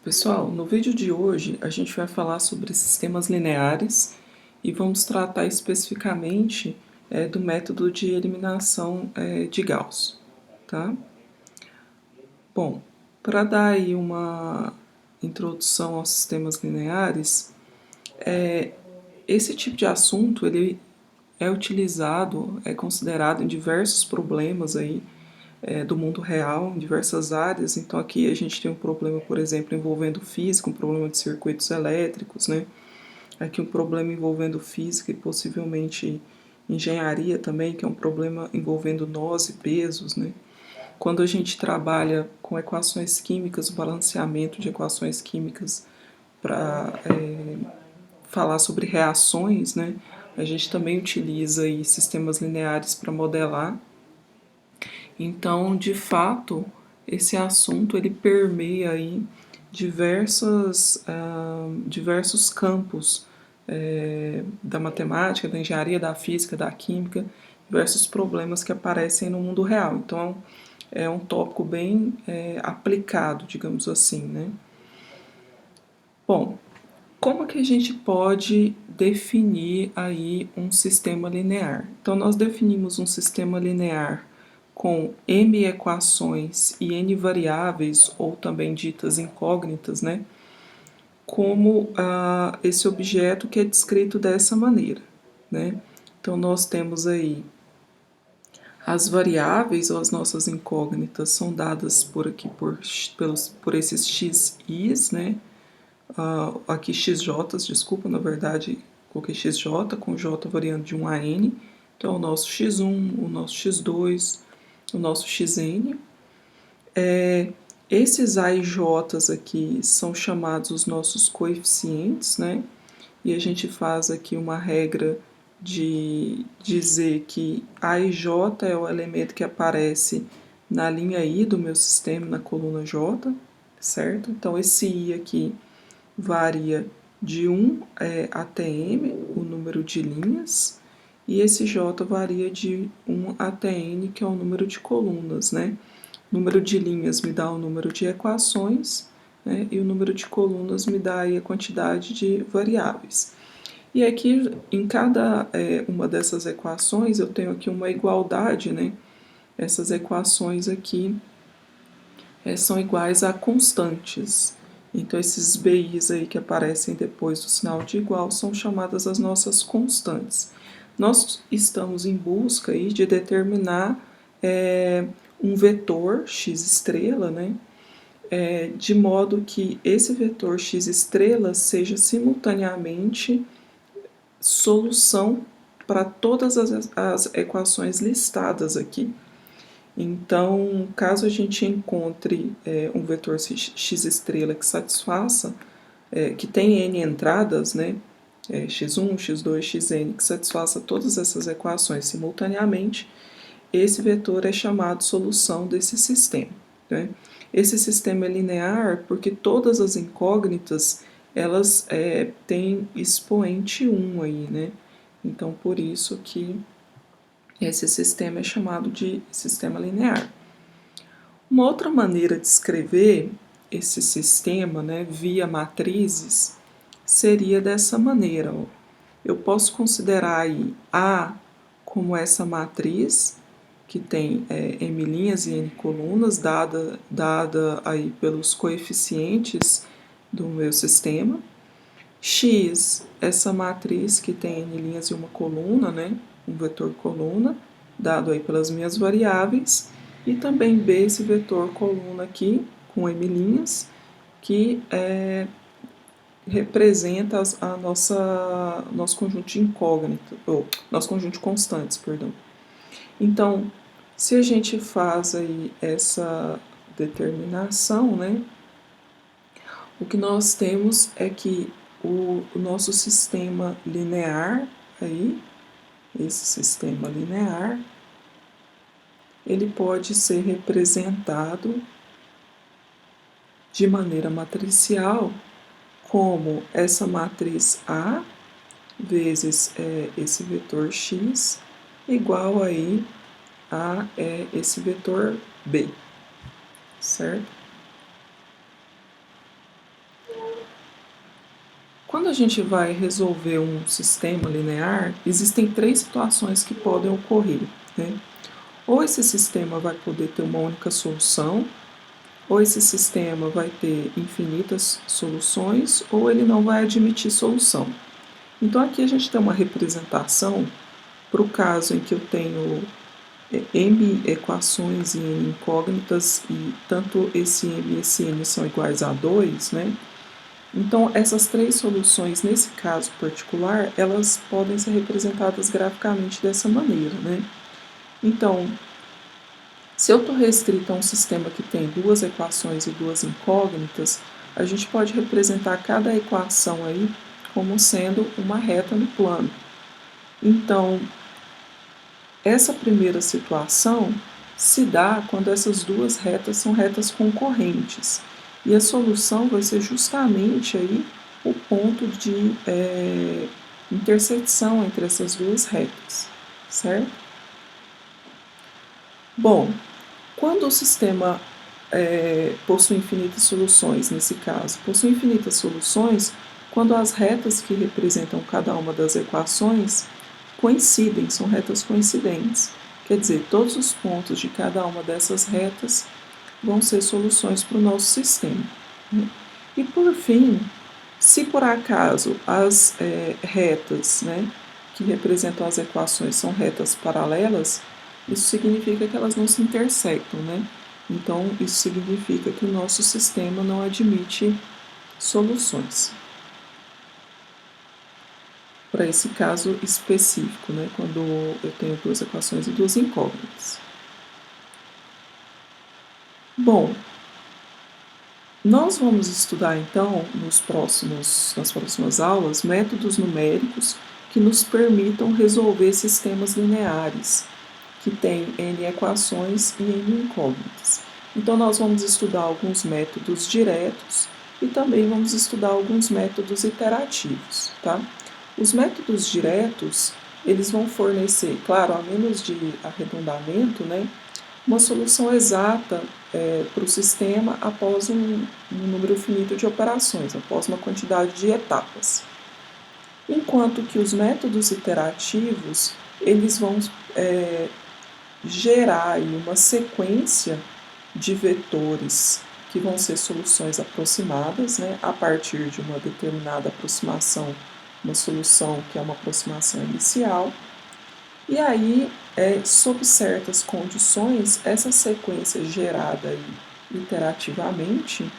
Pessoal, no vídeo de hoje a gente vai falar sobre sistemas lineares e vamos tratar especificamente do método de eliminação de Gauss, tá? Bom, para dar aí uma introdução aos sistemas lineares, esse tipo de assunto ele é utilizado, é considerado em diversos problemas aí do mundo real, em diversas áreas. Então aqui a gente tem um problema, por exemplo, envolvendo física, um problema de circuitos elétricos, né? Aqui um problema envolvendo física e possivelmente engenharia também, que é um problema envolvendo nós e pesos, né? Quando a gente trabalha com equações químicas, o balanceamento de equações químicas para falar sobre reações, né? A gente também utiliza aí sistemas lineares para modelar. Então, de fato, esse assunto ele permeia aí diversos campos da matemática, da engenharia, da física, da química, diversos problemas que aparecem no mundo real. Então, é um tópico bem aplicado, digamos assim, né? Bom, como que a gente pode definir aí um sistema linear? Então nós definimos um sistema linear com m equações e n variáveis, ou também ditas incógnitas, né? Como esse objeto que é descrito dessa maneira, né? Então nós temos aí as variáveis ou as nossas incógnitas são dadas por aqui por esses xi's, né? Aqui xj, desculpa, na verdade coloquei xj com j variando de 1 a n, então o nosso x1, o nosso x2, o nosso xn. Esses a e j's aqui são chamados os nossos coeficientes, né? E a gente faz aqui uma regra de dizer que a e j é o elemento que aparece na linha I do meu sistema, na coluna J, certo? Então esse I aqui varia de 1 até m, o número de linhas, e esse j varia de 1 até n, que é o número de colunas, né? O número de linhas me dá o número de equações, né? E o número de colunas me dá aí a quantidade de variáveis. E aqui, em cada uma dessas equações, eu tenho aqui uma igualdade, né? Essas equações aqui são iguais a constantes. Então, esses BIs aí que aparecem depois do sinal de igual são chamadas as nossas constantes. Nós estamos em busca aí de determinar um vetor x estrela, né? De modo que esse vetor x estrela seja simultaneamente solução para todas as equações listadas aqui. Então, caso a gente encontre um vetor x estrela que satisfaça, que tem n entradas, né, x1, x2, xn, que satisfaça todas essas equações simultaneamente, esse vetor é chamado solução desse sistema, né? Esse sistema é linear porque todas as incógnitas elas têm expoente 1 aí, né? Então, por isso que esse sistema é chamado de sistema linear. Uma outra maneira de escrever esse sistema, né, via matrizes, seria dessa maneira. Ó. Eu posso considerar aí A como essa matriz, que tem m linhas e n colunas, dada aí pelos coeficientes do meu sistema. X, essa matriz que tem n linhas e uma coluna, né? Um vetor coluna, dado aí pelas minhas variáveis. E também B, esse vetor coluna aqui, com m linhas, que representa nosso conjunto de incógnitas, ou nosso conjunto de constantes, perdão. Então, se a gente faz aí essa determinação, né? O que nós temos é que o nosso sistema linear, aí, esse sistema linear, ele pode ser representado de maneira matricial como essa matriz A vezes esse vetor x igual aí a esse vetor B, certo? Quando a gente vai resolver um sistema linear, existem três situações que podem ocorrer, né? Ou esse sistema vai poder ter uma única solução, ou esse sistema vai ter infinitas soluções, ou ele não vai admitir solução. Então aqui a gente tem uma representação para o caso em que eu tenho m equações e n incógnitas e tanto esse m e esse n são iguais a 2, né? Então essas três soluções, nesse caso particular, elas podem ser representadas graficamente dessa maneira, né? Então, se eu estou restrito a um sistema que tem duas equações e duas incógnitas, a gente pode representar cada equação aí como sendo uma reta no plano. Então, essa primeira situação se dá quando essas duas retas são retas concorrentes. E a solução vai ser justamente aí o ponto de intersecção entre essas duas retas, certo? Bom, quando o sistema possui infinitas soluções, nesse caso, possui infinitas soluções quando as retas que representam cada uma das equações coincidem, são retas coincidentes. Quer dizer, todos os pontos de cada uma dessas retas vão ser soluções para o nosso sistema. E por fim, se por acaso as retas, né, que representam as equações são retas paralelas, isso significa que elas não se intersectam, né? Então, isso significa que o nosso sistema não admite soluções. Para esse caso específico, né, quando eu tenho duas equações e duas incógnitas. Bom, nós vamos estudar então nas próximas aulas métodos numéricos que nos permitam resolver sistemas lineares que têm n equações e n incógnitas. Então nós vamos estudar alguns métodos diretos e também vamos estudar alguns métodos iterativos, tá? Os métodos diretos, eles vão fornecer, claro, a menos de arredondamento, né, uma solução exata para o sistema após um número finito de operações, após uma quantidade de etapas. Enquanto que os métodos iterativos, eles vão gerar aí uma sequência de vetores que vão ser soluções aproximadas, né, a partir de uma determinada aproximação, uma solução que é uma aproximação inicial. E aí, sob certas condições, essa sequência gerada aí, iterativamente,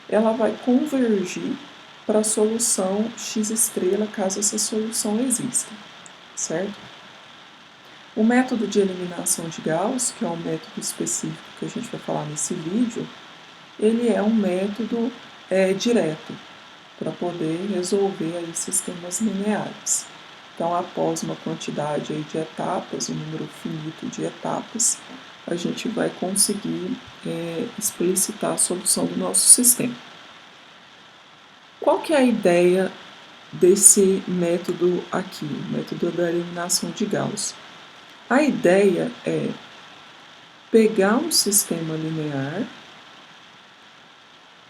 ela vai convergir para a solução x', caso essa solução exista, certo? O método de eliminação de Gauss, que é um método específico que a gente vai falar nesse vídeo, ele é um método direto para poder resolver aí sistemas lineares. Então, após uma quantidade aí de etapas, um número finito de etapas, a gente vai conseguir explicitar a solução do nosso sistema. Qual que é a ideia desse método aqui, o método da eliminação de Gauss? A ideia é pegar um sistema linear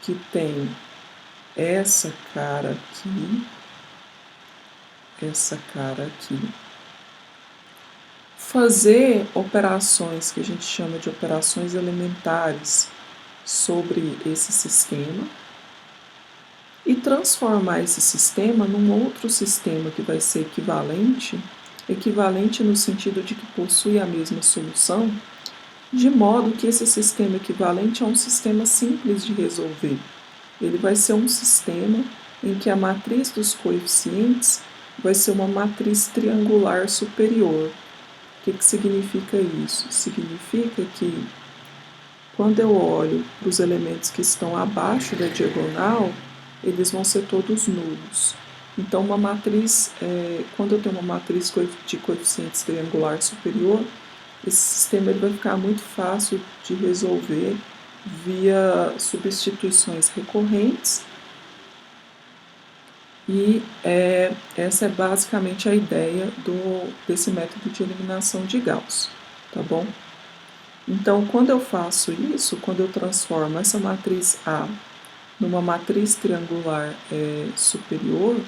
que tem essa cara aqui, fazer operações que a gente chama de operações elementares sobre esse sistema e transformar esse sistema num outro sistema que vai ser equivalente no sentido de que possui a mesma solução, de modo que esse sistema equivalente é um sistema simples de resolver. Ele vai ser um sistema em que a matriz dos coeficientes vai ser uma matriz triangular superior. O que significa isso? Significa que quando eu olho para os elementos que estão abaixo da diagonal, eles vão ser todos nulos. Então, uma matriz, quando eu tenho uma matriz de coeficientes triangular superior, esse sistema ele vai ficar muito fácil de resolver via substituições recorrentes. E essa é basicamente a ideia desse método de eliminação de Gauss, tá bom? Então, quando eu faço isso, quando eu transformo essa matriz A numa matriz triangular superior,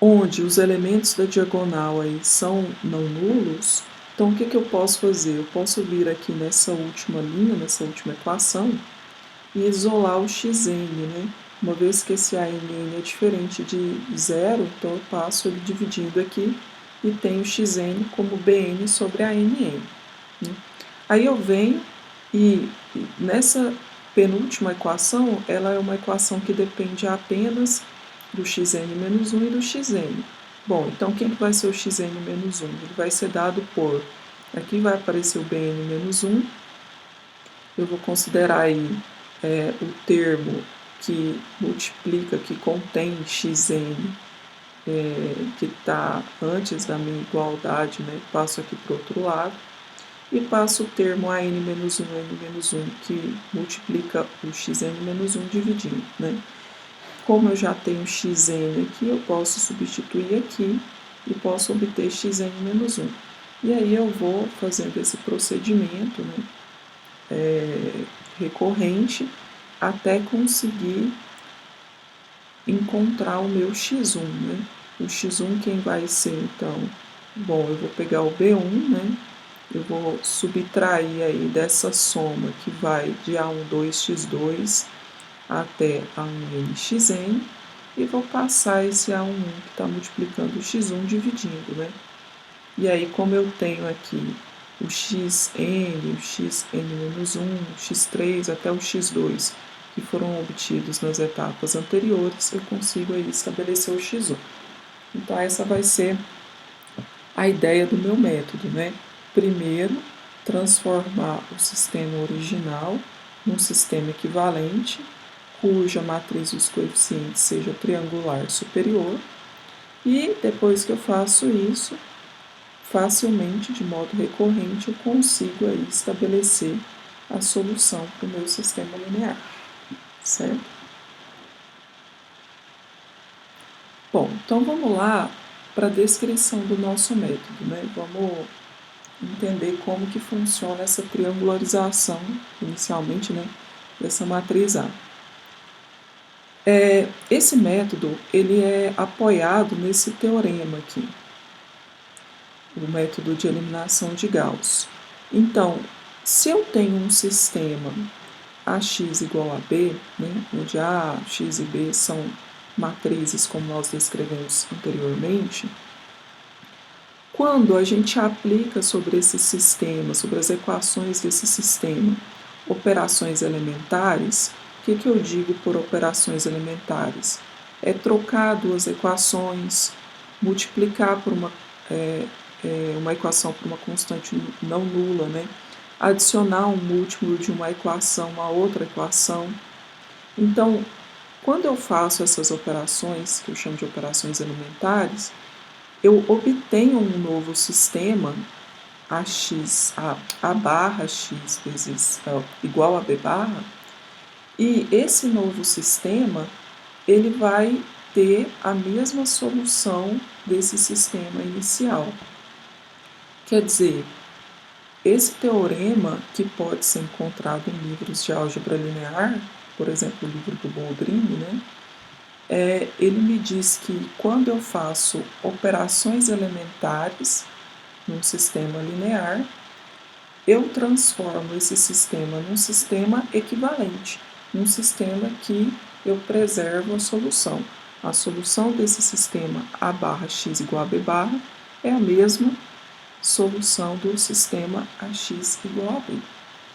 onde os elementos da diagonal aí são não nulos, então o que eu posso fazer? Eu posso vir aqui nessa última linha, nessa última equação, e isolar o xn, né? Uma vez que esse ANN é diferente de zero, então eu passo ele dividindo aqui e tenho xn como Bn sobre ANN. Né? Aí eu venho e nessa penúltima equação, ela é uma equação que depende apenas do xn menos 1 e do xn. Bom, então quem que vai ser o xn menos 1? Ele vai ser dado por, aqui vai aparecer o Bn menos 1, eu vou considerar aí o termo que multiplica, que contém xn, que está antes da minha igualdade, né? Passo aqui para o outro lado, e passo o termo an-1, n-1, que multiplica o xn-1 dividindo, né? Como eu já tenho xn aqui, eu posso substituir aqui e posso obter xn-1. E aí eu vou fazendo esse procedimento, né, recorrente, até conseguir encontrar o meu x1, né? O x1 quem vai ser, então? Bom, eu vou pegar o B1, né? Eu vou subtrair aí dessa soma que vai de A12x2 até A1nxn e vou passar esse A11 que está multiplicando o x1 dividindo, né? E aí, como eu tenho aqui o xn, o xn-1, o x3 até o x2, que foram obtidos nas etapas anteriores, eu consigo aí estabelecer o x1. Então, essa vai ser a ideia do meu método, né? Primeiro, transformar o sistema original num sistema equivalente, cuja matriz dos coeficientes seja triangular superior, e depois que eu faço isso, facilmente, de modo recorrente, eu consigo aí estabelecer a solução para o meu sistema linear, certo? Bom, então vamos lá para a descrição do nosso método, né? Vamos entender como que funciona essa triangularização, inicialmente, né, dessa matriz A. Esse método ele é apoiado nesse teorema aqui, o método de eliminação de Gauss. Então, se eu tenho um sistema AX igual a B, né, onde A, X e B são matrizes como nós descrevemos anteriormente, quando a gente aplica sobre esse sistema, sobre as equações desse sistema, operações elementares, o que eu digo por operações elementares? É trocar duas equações, multiplicar por uma equação por uma constante não nula, né? Adicionar um múltiplo de uma equação a outra equação. Então, quando eu faço essas operações, que eu chamo de operações elementares, eu obtenho um novo sistema, a barra x vezes igual a b barra, e esse novo sistema ele vai ter a mesma solução desse sistema inicial. Quer dizer, esse teorema, que pode ser encontrado em livros de álgebra linear, por exemplo, o livro do Boldrini, né? Ele me diz que quando eu faço operações elementares num sistema linear, eu transformo esse sistema num sistema equivalente, num sistema que eu preservo a solução. A solução desse sistema A barra x igual a B barra é a mesma solução do sistema AX igual a B.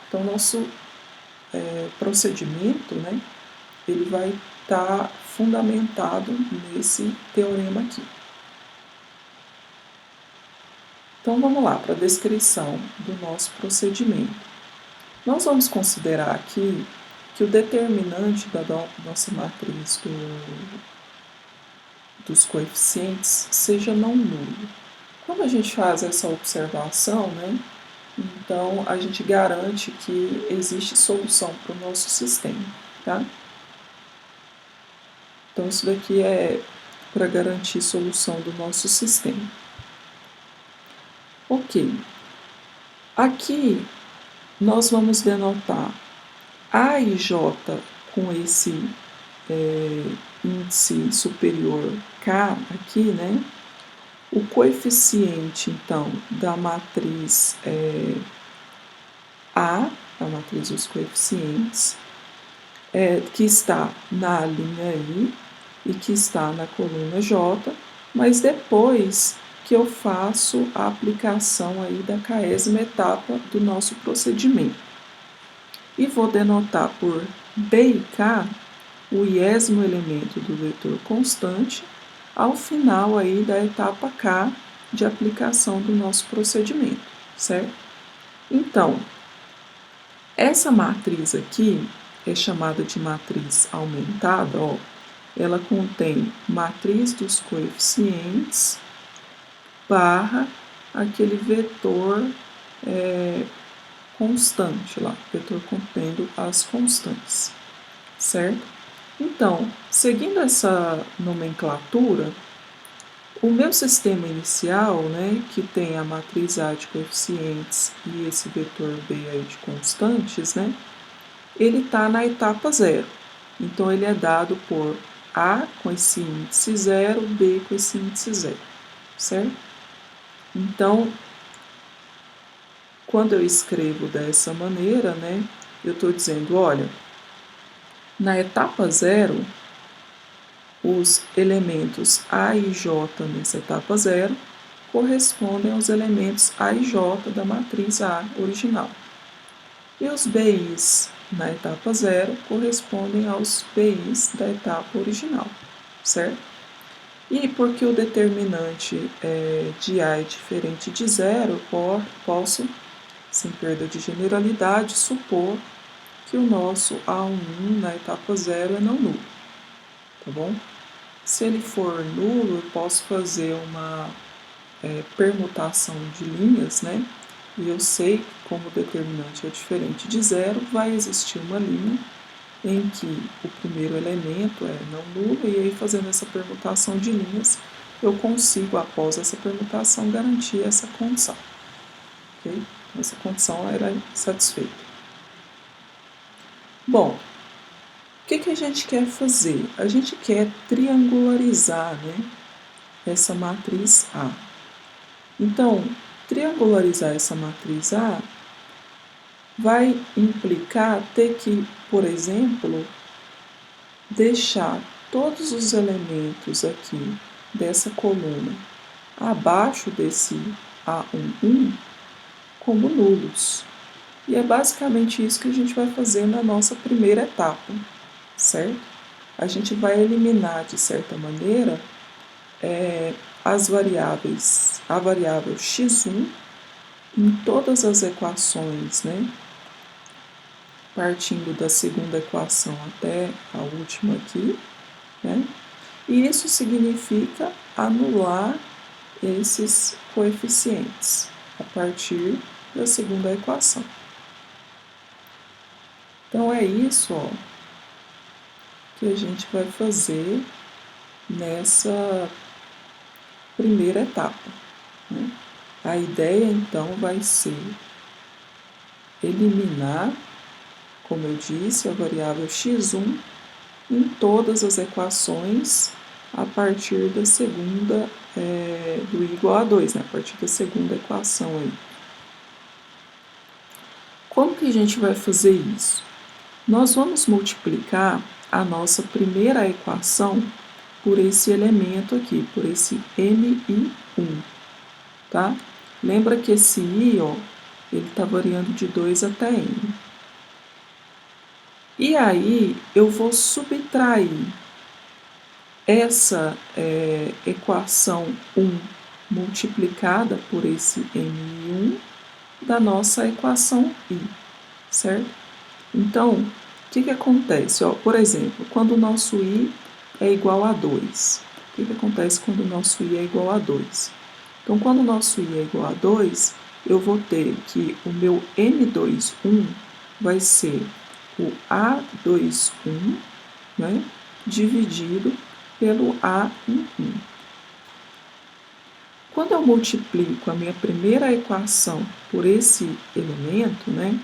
Então, nosso procedimento, né, ele vai estar fundamentado nesse teorema aqui. Então vamos lá para a descrição do nosso procedimento. Nós vamos considerar aqui que o determinante da nossa matriz dos coeficientes seja não nulo. Quando a gente faz essa observação, né, então a gente garante que existe solução para o nosso sistema, tá? Então, isso daqui é para garantir solução do nosso sistema. Ok. Aqui, nós vamos denotar A e J com esse índice superior K aqui, né? O coeficiente, então, da matriz A, a matriz dos coeficientes, que está na linha I e que está na coluna J, mas depois que eu faço a aplicação aí da 40ª etapa do nosso procedimento. E vou denotar por B e K o iésimo elemento do vetor constante ao final aí da etapa K de aplicação do nosso procedimento, certo? Então, essa matriz aqui é chamada de matriz aumentada, ó. Ela contém matriz dos coeficientes barra aquele vetor constante lá, vetor contendo as constantes, certo? Então, seguindo essa nomenclatura, o meu sistema inicial, né, que tem a matriz A de coeficientes e esse vetor B aí de constantes, né, ele está na etapa 0. Então, ele é dado por A com esse índice 0, B com esse índice 0, certo? Então, quando eu escrevo dessa maneira, né, eu estou dizendo, olha, na etapa 0, os elementos A e J nessa etapa 0 correspondem aos elementos A e J da matriz A original. E os BIs na etapa 0 correspondem aos BIs da etapa original, certo? E porque o determinante de A é diferente de 0, posso, sem perda de generalidade, supor que o nosso A11 na etapa 0 é não nulo, tá bom? Se ele for nulo, eu posso fazer uma permutação de linhas, né? E eu sei que, como o determinante é diferente de 0, vai existir uma linha em que o primeiro elemento é não nulo, e aí fazendo essa permutação de linhas, eu consigo, após essa permutação, garantir essa condição. Okay? Essa condição era satisfeita. Bom, o que a gente quer fazer? A gente quer triangularizar, né, essa matriz A. Então, triangularizar essa matriz A vai implicar ter que, por exemplo, deixar todos os elementos aqui dessa coluna abaixo desse A11 como nulos. E é basicamente isso que a gente vai fazer na nossa primeira etapa, certo? A gente vai eliminar, de certa maneira, as variáveis, a variável x1 em todas as equações, né? Partindo da segunda equação até a última aqui, né? E isso significa anular esses coeficientes a partir da segunda equação. Então é isso, ó, que a gente vai fazer nessa primeira etapa, né? A ideia então vai ser eliminar, como eu disse, a variável x1 em todas as equações a partir da segunda, do i igual a 2, né? A partir da segunda equação aí. Como que a gente vai fazer isso? Nós vamos multiplicar a nossa primeira equação por esse elemento aqui, por esse MI1, tá? Lembra que esse I, ó, ele está variando de 2 até N. E aí, eu vou subtrair essa equação 1 multiplicada por esse MI1 da nossa equação I, certo? Então, o que acontece? Ó, por exemplo, quando o nosso I é igual a 2. O que acontece quando o nosso I é igual a 2? Então, quando o nosso I é igual a 2, eu vou ter que o meu M21 vai ser o A21, né, dividido pelo A11. Quando eu multiplico a minha primeira equação por esse elemento, né,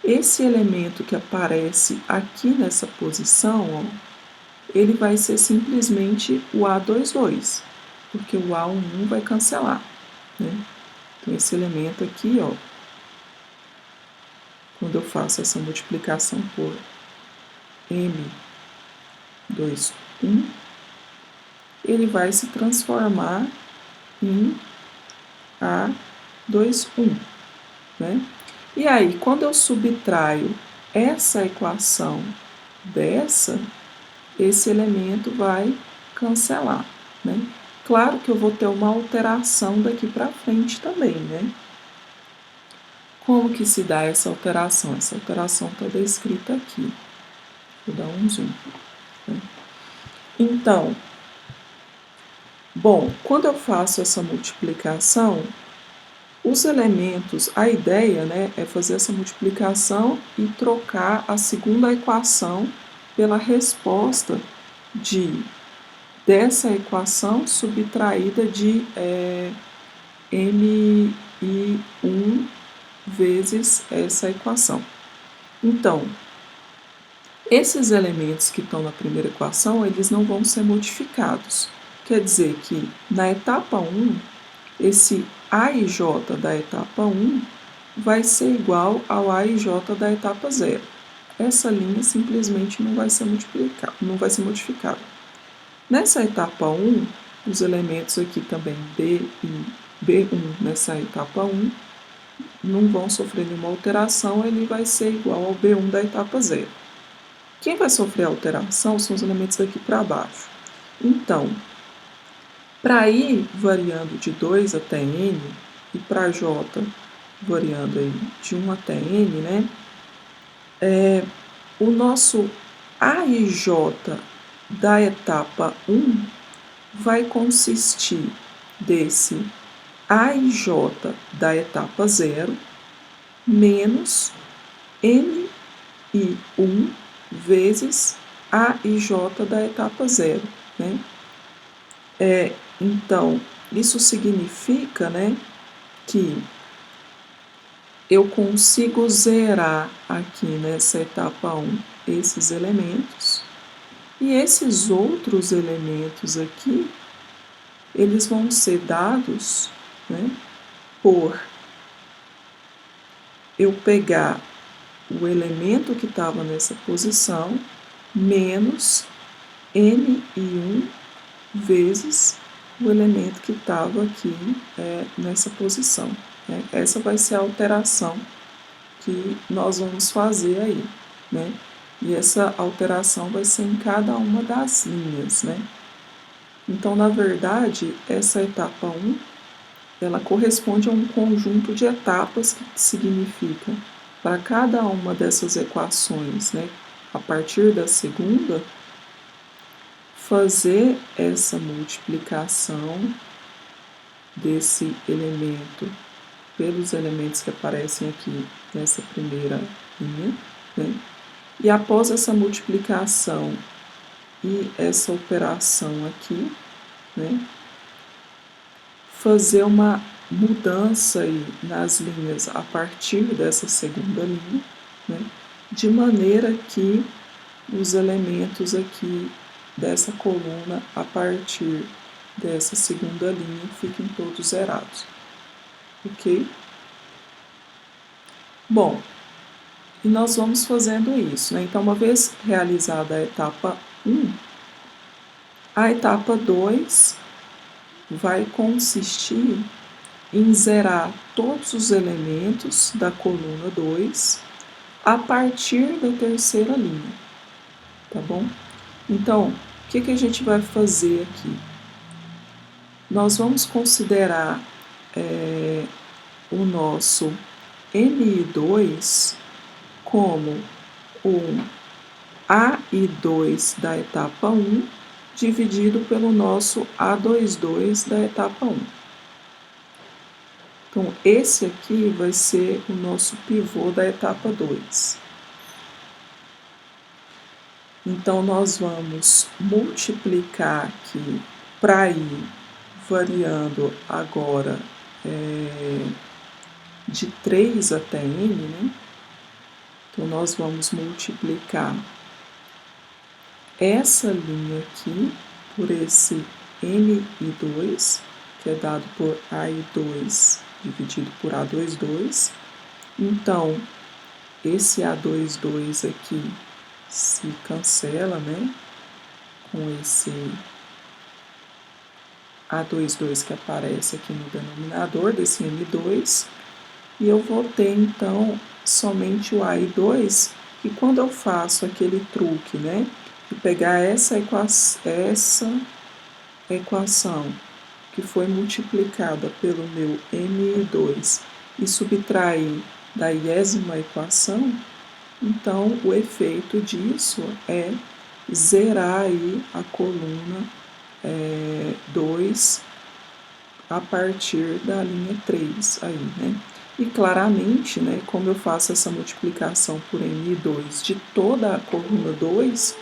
Esse elemento que aparece aqui nessa posição, ó, ele vai ser simplesmente o A22, porque o A11 vai cancelar, né? Então, esse elemento aqui, ó, quando eu faço essa multiplicação por M21, ele vai se transformar em A21, né? E aí, quando eu subtraio essa equação dessa, esse elemento vai cancelar, né? Claro que eu vou ter uma alteração daqui para frente também, né? Como que se dá essa alteração? Essa alteração está descrita aqui. Vou dar um zoom, né? Então, bom, quando eu faço essa multiplicação, os elementos, a ideia, né, é fazer essa multiplicação e trocar a segunda equação pela resposta dessa equação subtraída de MI1 vezes essa equação. Então, esses elementos que estão na primeira equação, eles não vão ser modificados. Quer dizer que na etapa 1, esse A e J da etapa 1 vai ser igual ao A e J da etapa 0. Essa linha simplesmente não vai ser modificada. Nessa etapa 1, os elementos aqui também B e B1 nessa etapa 1 não vão sofrer nenhuma alteração, ele vai ser igual ao B1 da etapa 0. Quem vai sofrer alteração são os elementos daqui para baixo. Então, para ir variando de 2 até n, e para j variando aí de 1 até n, né, o nosso A e J da etapa 1 vai consistir desse A e J da etapa 0 menos M e 1 vezes A e J da etapa 0, né? Então, isso significa, né, que eu consigo zerar aqui nessa etapa 1 esses elementos, e esses outros elementos aqui, eles vão ser dados, né, por eu pegar o elemento que estava nessa posição menos M1 vezes o elemento que estava aqui nessa posição, né? Essa vai ser a alteração que nós vamos fazer aí, né? E essa alteração vai ser em cada uma das linhas, né? Então, na verdade, essa etapa 1, ela corresponde a um conjunto de etapas que significa, para cada uma dessas equações, né, a partir da segunda, fazer essa multiplicação desse elemento pelos elementos que aparecem aqui nessa primeira linha, né? E após essa multiplicação e essa operação aqui, né, fazer uma mudança aí nas linhas a partir dessa segunda linha, né, de maneira que os elementos aqui dessa coluna a partir dessa segunda linha fiquem todos zerados, ok? Bom, e nós vamos fazendo isso, né? Então, uma vez realizada a etapa 1, a etapa 2 vai consistir em zerar todos os elementos da coluna 2 a partir da terceira linha, tá bom? Então, o que a gente vai fazer aqui? Nós vamos considerar o nosso MI2 como um AI2 da etapa 1 dividido pelo nosso A22 da etapa 1. Então, esse aqui vai ser o nosso pivô da etapa 2. Então, nós vamos multiplicar aqui para ir variando agora de 3 até n, né? Então, nós vamos multiplicar essa linha aqui por esse MI2, que é dado por AI2 dividido por A22. Então, esse A22 aqui se cancela, né, com esse A22 que aparece aqui no denominador desse M2, e eu vou ter, então, somente o AI2, que quando eu faço aquele truque, né, de pegar essa equação que foi multiplicada pelo meu MI2 e subtrair da iésima equação, então o efeito disso é zerar aí a coluna 2 a partir da linha 3 aí, né? E claramente, né, como eu faço essa multiplicação por MI2 de toda a coluna 2,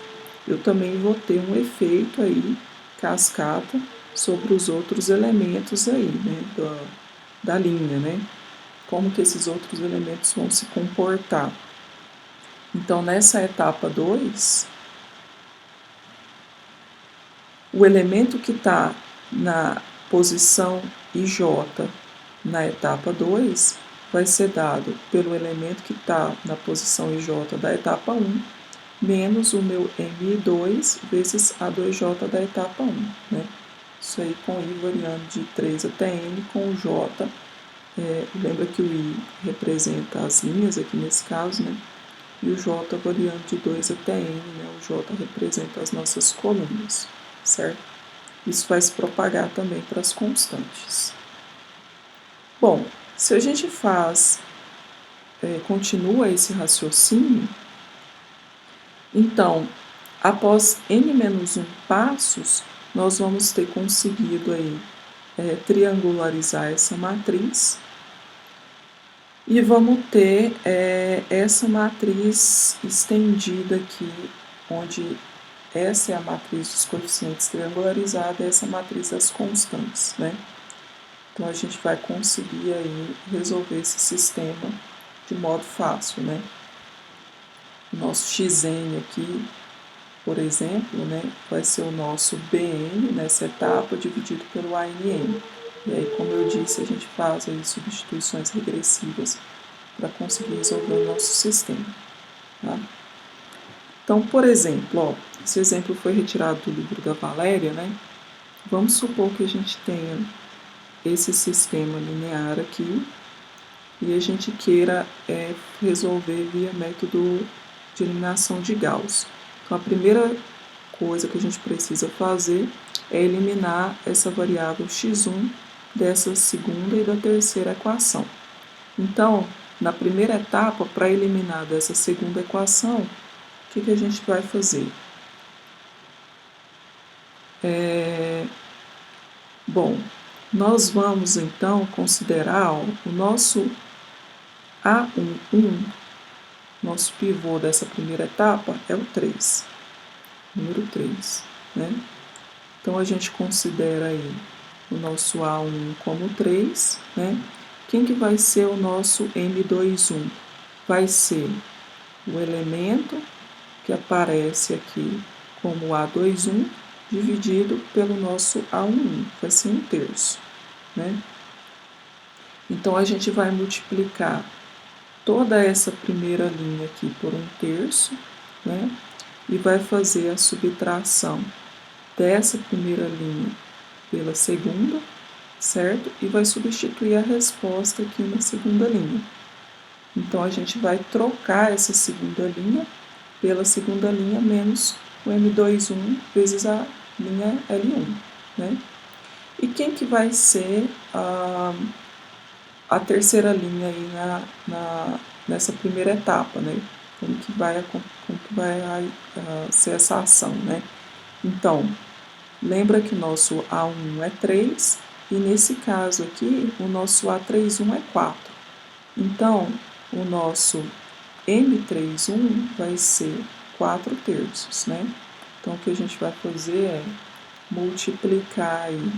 eu também vou ter um efeito aí, cascata, sobre os outros elementos aí, né, da linha, né? Como que esses outros elementos vão se comportar. Então, nessa etapa 2, o elemento que está na posição IJ na etapa 2 vai ser dado pelo elemento que está na posição IJ da etapa 1, menos o meu MI2 vezes A2J da etapa 1. Né? Isso aí com I variando de 3 até N, com o J, lembra que o I representa as linhas aqui nesse caso, né? E o J variando de 2 até N, né? O J representa as nossas colunas, certo? Isso vai se propagar também para as constantes. Bom, se a gente continua esse raciocínio, então, após n-1 passos, nós vamos ter conseguido aí, triangularizar essa matriz e vamos ter essa matriz estendida aqui, onde essa é a matriz dos coeficientes triangularizada, essa é a matriz das constantes, né? Então, a gente vai conseguir aí resolver esse sistema de modo fácil, né? O nosso xn aqui, por exemplo, né, vai ser o nosso Bn nessa etapa dividido pelo Ann. E aí, como eu disse, a gente faz aí substituições regressivas para conseguir resolver o nosso sistema. Tá? Então, por exemplo, ó, esse exemplo foi retirado do livro da Valéria, né? Vamos supor que a gente tenha esse sistema linear aqui e a gente queira resolver via método de eliminação de Gauss. Então, a primeira coisa que a gente precisa fazer é eliminar essa variável x1 dessa segunda e da terceira equação. Então, na primeira etapa, para eliminar dessa segunda equação, o que a gente vai fazer? Bom, nós vamos então considerar o nosso A11, nosso pivô dessa primeira etapa é o 3, número 3, né? Então, a gente considera aí o nosso A1 como 3, né? Quem que vai ser o nosso M21? Vai ser o elemento que aparece aqui como A21 dividido pelo nosso A11, vai ser 1/3, né? Então, a gente vai multiplicar toda essa primeira linha aqui por 1/3, né? E vai fazer a subtração dessa primeira linha pela segunda, certo? E vai substituir a resposta aqui na segunda linha. Então, a gente vai trocar essa segunda linha pela segunda linha menos o M21 vezes a linha L1, né? E quem que vai ser a terceira linha aí nessa primeira etapa, né? Como que vai ser essa ação, né? Então, lembra que o nosso A1 é 3 e nesse caso aqui o nosso A31 é 4. Então, o nosso M31 vai ser 4/3, né? Então, o que a gente vai fazer é multiplicar aí,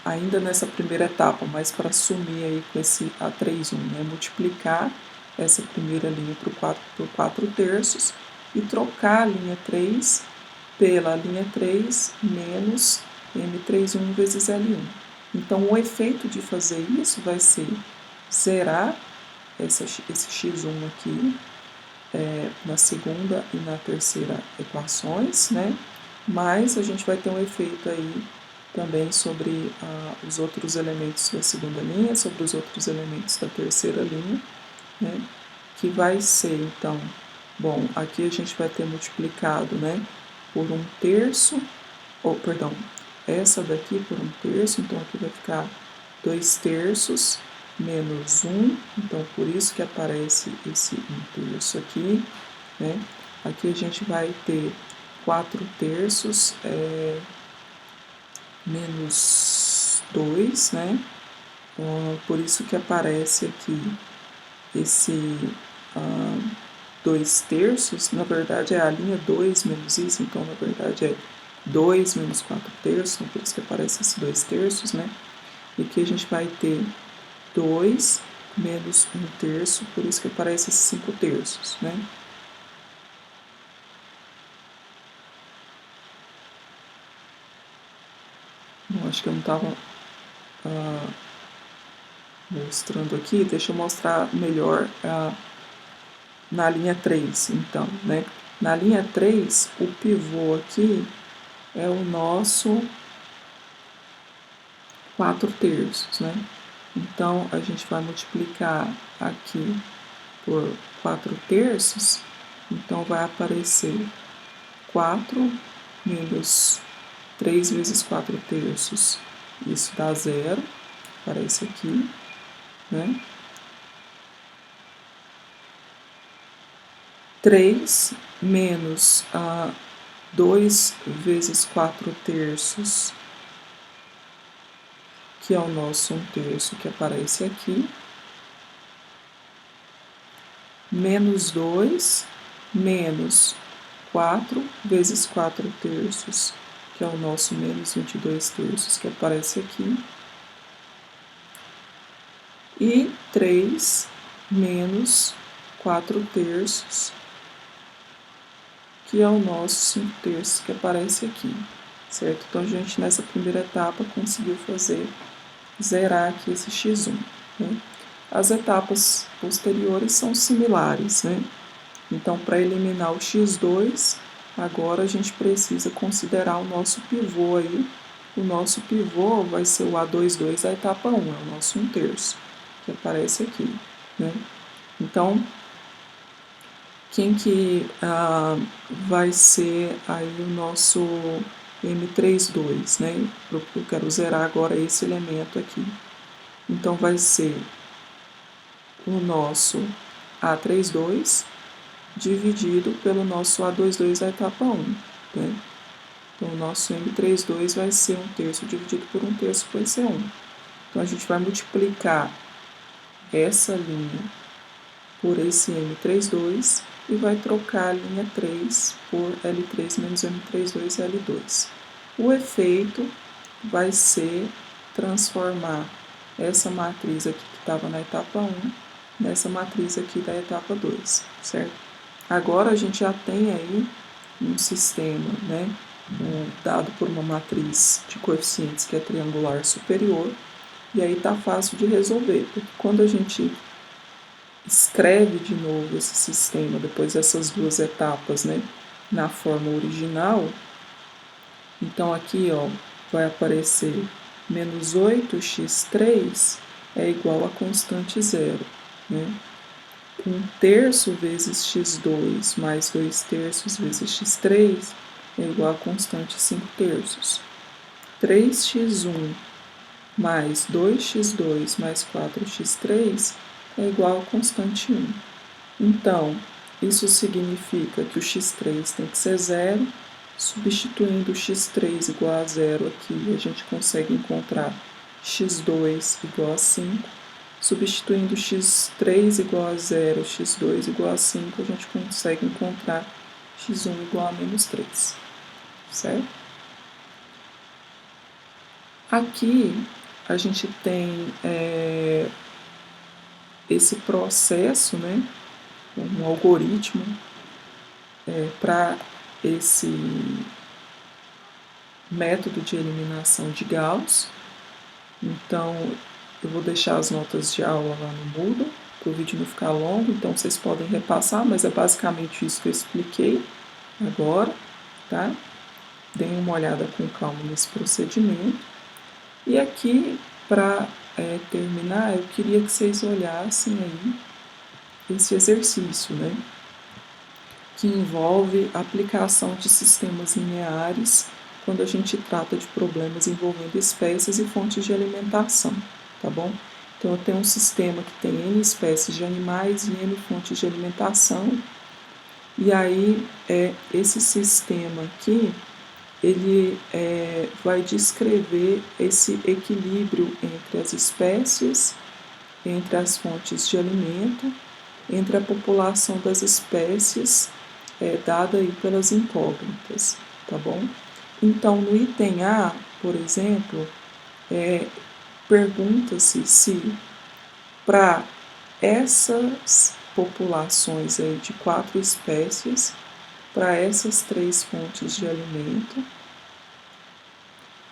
ainda nessa primeira etapa, mas para sumir aí com esse A31, né? Multiplicar essa primeira linha por 4 terços e trocar a linha 3 pela linha 3 menos M31 vezes L1. Então, o efeito de fazer isso vai ser zerar esse x1 aqui na segunda e na terceira equações, né? Mas a gente vai ter um efeito aí também sobre os outros elementos da segunda linha, sobre os outros elementos da terceira linha, né? Que vai ser, então, bom, aqui a gente vai ter multiplicado, né, por 1/3, perdão, essa daqui por 1/3, então aqui vai ficar 2/3 menos 1, então por isso que aparece esse 1/3 aqui, né? Aqui a gente vai ter 4/3 menos 2, né? Por isso que aparece aqui esse 2/3, na verdade é a linha 2 menos isso, então na verdade é 2 menos 4/3, então por isso que aparece esse 2/3, né? E aqui a gente vai ter 2 menos 1/3, por isso que aparece esses 5/3, né? Bom, acho que eu não estava mostrando aqui, deixa eu mostrar melhor na linha 3, então, né? Na linha 3, o pivô aqui é o nosso 4/3, né? Então, a gente vai multiplicar aqui por 4/3, então vai aparecer 4 menos 3 vezes 4/3, isso dá 0, aparece aqui, né? 3 menos 2 vezes 4/3, que é o nosso 1/3 que aparece aqui, menos 2, menos 4 vezes 4/3, que é o nosso menos 22/3 que aparece aqui, e 3 menos 4/3, que é o nosso 5/3 que aparece aqui, certo? Então, a gente nessa primeira etapa conseguiu zerar aqui esse x1, né? As etapas posteriores são similares, né? Então, para eliminar o x2, agora a gente precisa considerar o nosso pivô aí. O nosso pivô vai ser o A22 da etapa 1, é o nosso 1/3, que aparece aqui, né? Então, quem que vai ser aí o nosso M32, né? Eu quero zerar agora esse elemento aqui. Então, vai ser o nosso A32 dividido pelo nosso A22 da etapa 1, né? Então, o nosso M32 vai ser 1/3 dividido por 1/3 vai ser 1. Então, a gente vai multiplicar essa linha por esse M32 e vai trocar a linha 3 por L3 menos M32 L2. O efeito vai ser transformar essa matriz aqui que estava na etapa 1 nessa matriz aqui da etapa 2, certo? Agora a gente já tem aí um sistema, né, dado por uma matriz de coeficientes que é triangular superior, e aí tá fácil de resolver, porque quando a gente escreve de novo esse sistema, depois dessas duas etapas, né, na forma original, então aqui, ó, vai aparecer menos 8x3 é igual a constante zero, né? 1/3 vezes x2 mais 2/3 vezes x3 é igual a constante 5/3. 3x1 mais 2x2 mais 4x3 é igual a constante 1. Então, isso significa que o x3 tem que ser zero. Substituindo o x3 igual a zero aqui, a gente consegue encontrar x2 igual a 5. Substituindo x3 igual a 0, x2 igual a 5, a gente consegue encontrar x1 igual a menos 3, certo? Aqui a gente tem esse processo, né, um algoritmo para esse método de eliminação de Gauss. Então, eu vou deixar as notas de aula lá no Moodle, para o vídeo não ficar longo, então vocês podem repassar, mas é basicamente isso que eu expliquei agora, tá? Deem uma olhada com calma nesse procedimento. E aqui, para terminar, eu queria que vocês olhassem aí esse exercício, né? Que envolve a aplicação de sistemas lineares quando a gente trata de problemas envolvendo espécies e fontes de alimentação, tá bom? Então, eu tenho um sistema que tem N espécies de animais e N fontes de alimentação, e aí esse sistema aqui, ele vai descrever esse equilíbrio entre as espécies, entre as fontes de alimento, entre a população das espécies dada aí pelas incógnitas, tá bom? Então, no item A, por exemplo, pergunta-se se para essas populações aí de 4 espécies, para essas 3 fontes de alimento,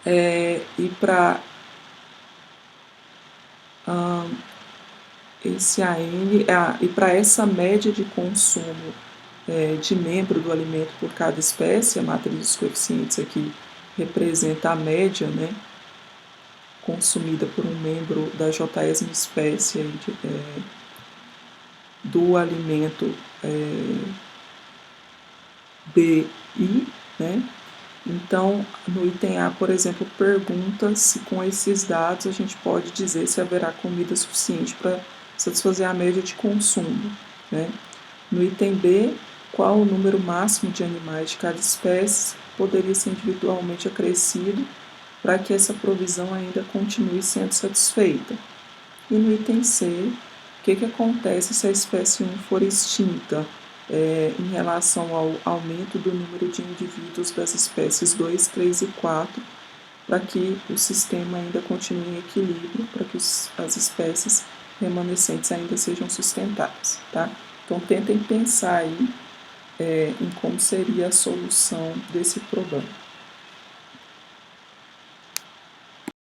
e para esse AN, e para essa média de consumo de membro do alimento por cada espécie, a matriz dos coeficientes aqui representa a média, né, consumida por um membro da jésima espécie do alimento BI, né? Então, no item A, por exemplo, pergunta se com esses dados a gente pode dizer se haverá comida suficiente para satisfazer a média de consumo, né? No item B, qual o número máximo de animais de cada espécie poderia ser individualmente acrescido para que essa provisão ainda continue sendo satisfeita. E no item C, o que acontece se a espécie 1 for extinta em relação ao aumento do número de indivíduos das espécies 2, 3 e 4, para que o sistema ainda continue em equilíbrio, para que as espécies remanescentes ainda sejam sustentáveis, tá? Então, tentem pensar aí em como seria a solução desse problema.